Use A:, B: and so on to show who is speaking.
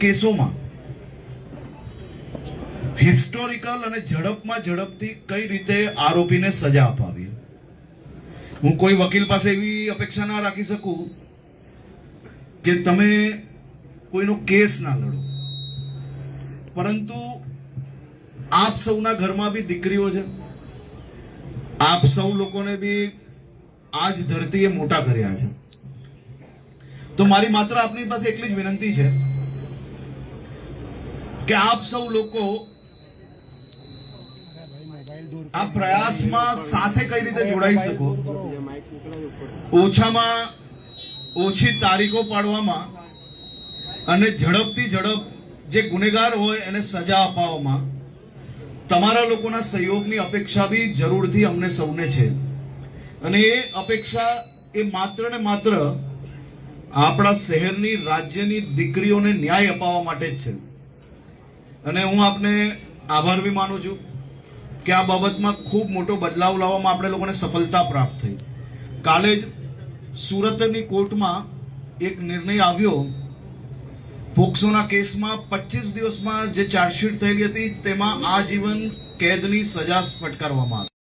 A: કેસોમાં હિસ્ટોરિકલ અને ઝડપમાં ઝડપથી કઈ રીતે આરોપીને સજા અપાવી. હું કોઈ વકીલ પાસે એવી અપેક્ષા ના રાખી શકું કે તમે કોઈનો કેસ ના લડો, પરંતુ આપ સૌના ઘરમાં બી દીકરીઓ છે, આપ સૌ લોકોને બી આજ ધરતીએ મોટા કર્યા છે. તો મારી માત્ર આપની પાસે એટલી જ વિનંતી છે કે આપ સૌ લોકો આ પ્રયાસમાં સાથે કઈ રીતે જોડાઈ શકો, ઓછામાં ઓછી તારીખો પાડવામાં અને ઝડપથી ઝડપ જે ગુનેગાર હોય એને સજા અપાવવામાં તમારા લોકોના સહયોગની અપેક્ષા બી જરૂરથી અમને સૌને છે. અને એ અપેક્ષા એ માત્ર ને માત્ર આપણા શહેરની રાજ્યની દીકરીઓને ન્યાય અપાવવા માટે જ છે. અને હું આપને આભાર બી માનું છું કે આ બાબતમાં ખૂબ મોટો બદલાવ લાવવામાં આપણે લોકોને સફળતા પ્રાપ્ત થઈ. કાલે જ સુરતની કોર્ટમાં એક નિર્ણય આવ્યો. પોક્સોના કેસમાં 25 દિવસમાં જે ચાર્જશીટ થયેલી હતી તેમાં આજીવન કેદની સજા ફટકારવામાં આવી.